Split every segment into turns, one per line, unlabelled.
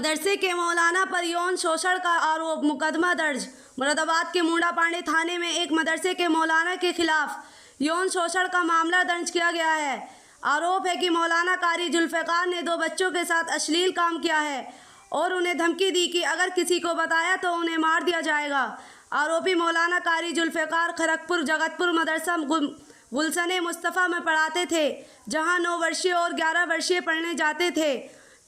मदरसे के मौलाना पर यौन शोषण का आरोप, मुकदमा दर्ज। मुरादाबाद के मुंडा पांडे थाने में एक मदरसे के मौलाना के खिलाफ यौन शोषण का मामला दर्ज किया गया है। आरोप है कि मौलाना कारी जुल्फ़िकार ने 2 बच्चों के साथ अश्लील काम किया है और उन्हें धमकी दी कि अगर किसी को बताया तो उन्हें मार दिया जाएगा। आरोपी मौलाना कारी जुल्फ़िकार खरगपुर जगतपुर मदरसा गुलशन मुस्तफ़ा में पढ़ाते थे, जहां 9 वर्षीय और 11 वर्षीय पढ़ने जाते थे।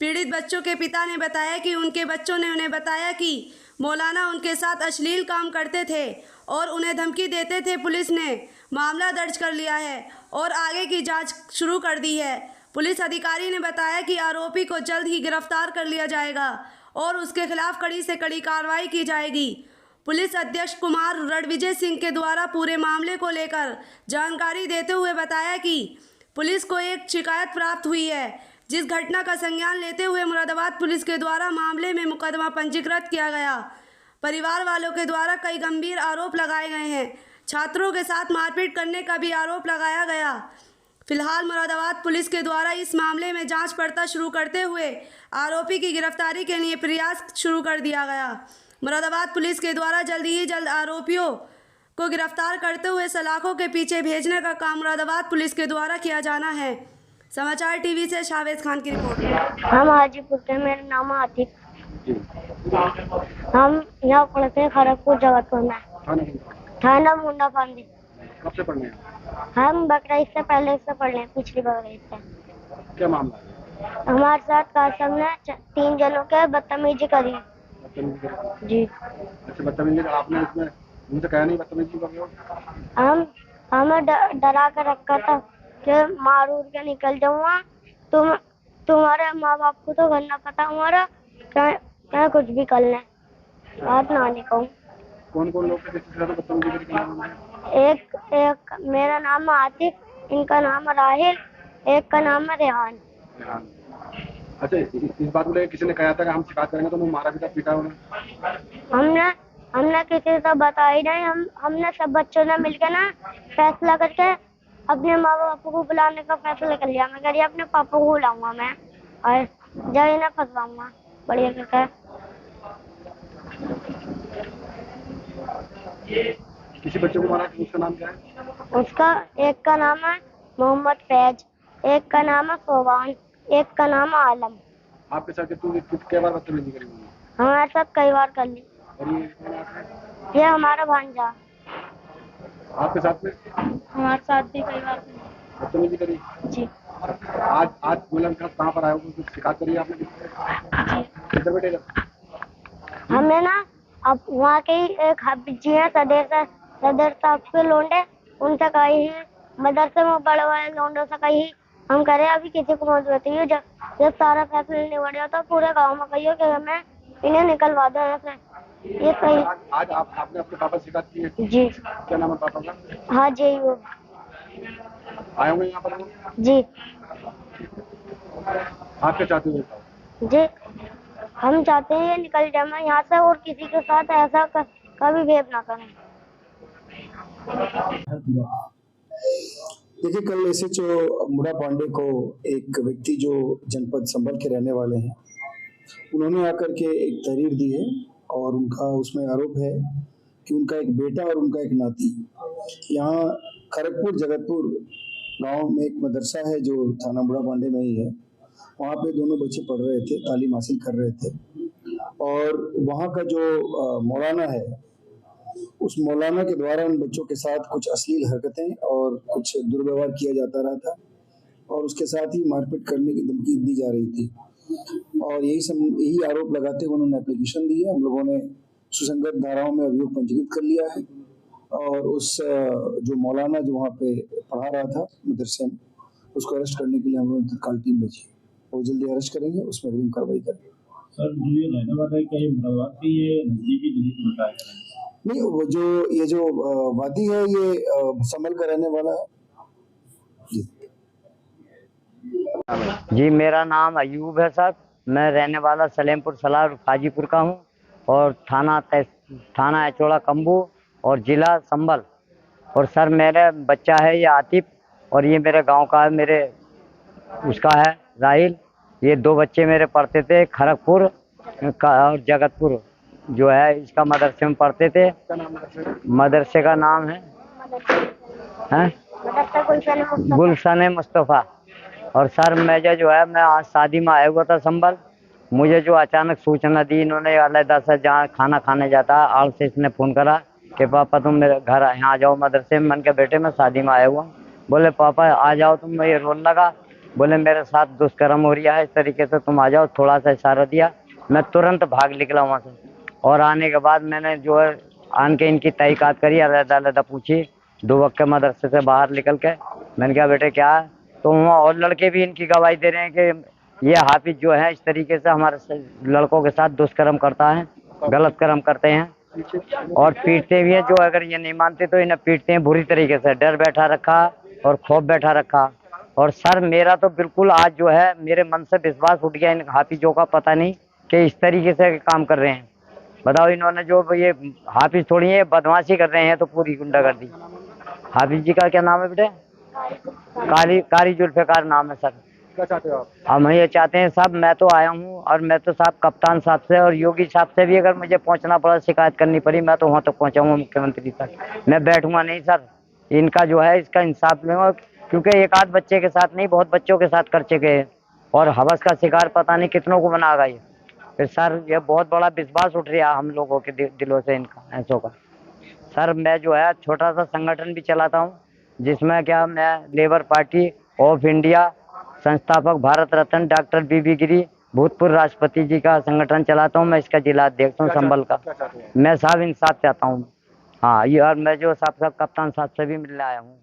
पीड़ित बच्चों के पिता ने बताया कि उनके बच्चों ने उन्हें बताया कि मौलाना उनके साथ अश्लील काम करते थे और उन्हें धमकी देते थे। पुलिस ने मामला दर्ज कर लिया है और आगे की जांच शुरू कर दी है। पुलिस अधिकारी ने बताया कि आरोपी को जल्द ही गिरफ्तार कर लिया जाएगा और उसके खिलाफ कड़ी से कड़ी कार्रवाई की जाएगी। पुलिस अध्यक्ष कुमार रणविजय सिंह के द्वारा पूरे मामले को लेकर जानकारी देते हुए बताया कि पुलिस को एक शिकायत प्राप्त हुई है, जिस घटना का संज्ञान लेते हुए मुरादाबाद पुलिस के द्वारा मामले में मुकदमा पंजीकृत किया गया। परिवार वालों के द्वारा कई गंभीर आरोप लगाए गए हैं। छात्रों के साथ मारपीट करने का भी आरोप लगाया गया। फिलहाल मुरादाबाद पुलिस के द्वारा इस मामले में जांच पड़ताल शुरू करते हुए आरोपी की गिरफ्तारी के लिए प्रयास शुरू कर दिया गया। मुरादाबाद पुलिस के द्वारा जल्द ही जल्द आरोपियों को गिरफ्तार करते हुए सलाखों के पीछे भेजने का काम मुरादाबाद पुलिस के द्वारा किया जाना है। समाचार टीवी से शावेद खान की रिपोर्ट।
हम हाजीपुर के, मेरा नाम है आतिफ। हम यहाँ पढ़ते हैं खरगपुर जगतपुर में, थाना मुंडा पांडे।
कब से पढ़ने?
हम बकरीद से पहले से पढ़ रहे हैं, पिछली बकरीद से।
क्या मामला है?
हमारे साथ कासम ने 3 जनों के बदतमीजी करी। जी।
अच्छा, बदतमीजी आपने इसमें उनसे कहा नहीं बदतमीजी कर रहे हो?
हमें डरा कर रखा था कि मार उड़ के निकल जाऊंगा, तुम्हारे माँ बाप को तो करना पता हमारा, क्या कुछ भी कर लें, बात ना निकलूं।
कौन कौन लोग थे जिसके साथ बदतमीजी करी?
एक मेरा नाम है आतिफ, इनका नाम है राहिल, एक का नाम है रेहान।
अच्छा, इस बात को लेकर किसी ने कहा था कि हम शिकायत करेंगे तो मारा भी था, पीटा उन्हें?
हमने किसी से बताई नहीं। हमने सब बच्चों ने मिलकर ना फैसला करके अपने माँ बाप को बुलाने का फैसला कर लिया। मैं कह अपने पापा को बुलाऊंगा मैं और जब इन्हें फंसवाऊंगा बढ़िया करके।
किसी बच्चे को मारा, उसका नाम क्या है?
उसका एक का नाम है मोहम्मद फैज, एक का नाम है सोबान, एक का नाम है आलम।
आपके साथ कितनी बार बदतमीजी करी?
हमारे साथ कई बार कर ली। ये हमारा भांजा।
आपके साथ में?
हमारे साथ भी कई बार
बदतमीजी करी।
जी।
आज मुलायम साहब कहाँ पर आए हो? कुछ शिकायत करी आपने? किधर बैठे?
हमें ना अब वहाँ के एक हाफिज जी हैं सदर साहब के लोंडे, उनसे कही मदरसे में बड़े बड़े लोंडों से कही हम करे अभी किसी को मत बताइए, जब सारा फैसला निबट जाता पूरे गाँव में कहिए कि हमें इन्हें निकलवा दो यहाँ से। ये सही।
आज आपने अपने पापा से शिकायत की है?
जी।
क्या नाम है पापा का?
हाँ जी, वो
आए होंगे यहाँ पर?
जी।
आप क्या चाहते हो?
जी, हम चाहते हैं ये निकल जाए मैं यहाँ से और किसी के साथ ऐसा कभी भेद ना करें।
देखिए, कल एसएचओ मुंडा पांडे को एक व्यक्ति जो जनपद संभल के रहने वाले हैं, उन्होंने आकर के एक तहरीर दी है और उनका उसमें आरोप है कि उनका एक बेटा और उनका एक नाती यहाँ खरगपुर जगतपुर गांव में एक मदरसा है जो थाना मुंडा पांडे में ही है, वहाँ पे दोनों बच्चे पढ़ रहे थे, तालीम हासिल कर रहे थे और वहाँ का जो मौलाना है, उस मौलाना के द्वारा उन बच्चों के साथ कुछ अश्लील हरकतें और कुछ दुर्व्यवहार किया जाता रहा था और उसके साथ ही मारपीट करने की धमकी दी जा रही थी और यही आरोप लगाते हुए उन्होंने एप्लीकेशन दी है। हम लोगों ने सुसंगत धाराओं में अभियोग पंजीकृत कर लिया है और उस जो मौलाना जो वहाँ पे पढ़ा रहा था मदरसे में, उसको अरेस्ट करने के लिए हम लोगों ने तत्काल टीम भेजी, वो जल्दी अरेस्ट करेंगे, उसमें अग्रिम कार्रवाई करेंगे।
सर, जो ये रहने वाला है, क्या ये मुरादाबाद की ये नजदीकी जिले में है?
नहीं, वो ये जो वादी है ये संभल का रहने वाला है।
जी, मेरा नाम अयूब है सर। मैं रहने वाला सलेमपुर सलार हाजीपुर का हूँ और थाना एचोड़ा कम्बू और जिला संभल। और सर, मेरा बच्चा है ये आतिफ और ये मेरे गांव का है, उसका है राहिल। ये 2 बच्चे मेरे पढ़ते थे खरगपुर और जगतपुर जो है इसका मदरसे में पढ़ते थे।
क्या नाम है?
मदरसे का नाम है
मदरसा
गुलशन मुस्तफ़ा। और सर मैं जो है मैं आज शादी में आया हुआ था संभल। मुझे जो अचानक सूचना दी इन्होंने, अलहदा से जहाँ खाना खाने जाता है आल से इसने फ़ोन करा कि पापा तुम मेरे घर यहाँ आ जाओ मदरसे में। मन के बेटे मैं शादी में आया हुआ। बोले पापा आ जाओ तुम। मैं ये रोने लगा। बोले मेरे साथ दुष्कर्म हो रहा है इस तरीके से, तुम आ जाओ। थोड़ा सा इशारा दिया, मैं तुरंत भाग निकला वहाँ से। और आने के बाद मैंने जो है आन के इनकी तहकीकात करी, अलहदा पूछी 2 वक्त के मदरसे से बाहर निकल के। मैंने कहा बेटे क्या है, तो वहाँ और लड़के भी इनकी गवाही दे रहे हैं कि ये हाफिज जो है इस तरीके से हमारे लड़कों के साथ दुष्कर्म करता है, गलत कर्म करते हैं और पीटते भी हैं। जो अगर ये नहीं मानते तो इन्हें पीटते हैं बुरी तरीके से। डर बैठा रखा और खौफ बैठा रखा। और सर मेरा तो बिल्कुल आज जो है मेरे मन से विश्वास उठ गया इन हाफिजों का, पता नहीं कि इस तरीके से काम कर रहे हैं। बताओ इन्होंने जो ये हाफिज थोड़ी है बदमाशी कर रहे हैं तो पूरी गुंडागर्दी। हाफिज जी का क्या नाम है बेटे? कारी जुल्फ़िकार नाम है सर।
क्या चाहते हो आप?
हम ये चाहते हैं साहब, मैं तो आया हूँ और मैं तो साहब कप्तान साहब से और योगी साहब से भी अगर मुझे पहुँचना पड़ा, शिकायत करनी पड़ी, मैं तो वहाँ तक पहुँचाऊँगा मुख्यमंत्री तक। मैं बैठूंगा नहीं सर। इनका जो है इसका इंसाफ लूँगा, क्योंकि एक आध बच्चे के साथ नहीं बहुत बच्चों के साथ कर चुके हैं और हवस का शिकार पता नहीं कितनों को बना गई। फिर सर ये बहुत बड़ा विश्वास उठ रहा हम लोगों के दिलों से इनका ऐसों का। सर मैं जो है छोटा सा संगठन भी चलाता हूँ जिसमें क्या मैं लेबर पार्टी ऑफ इंडिया संस्थापक भारत रत्न डॉक्टर बीबी गिरी भूतपूर्व राष्ट्रपति जी का संगठन चलाता हूँ। मैं इसका जिला अध्यक्ष हूँ संभल का। मैं साहब इंसाफ चाहता हूँ। हाँ ये और मैं जो साहब कप्तान साहब से भी मिलने आया हूँ।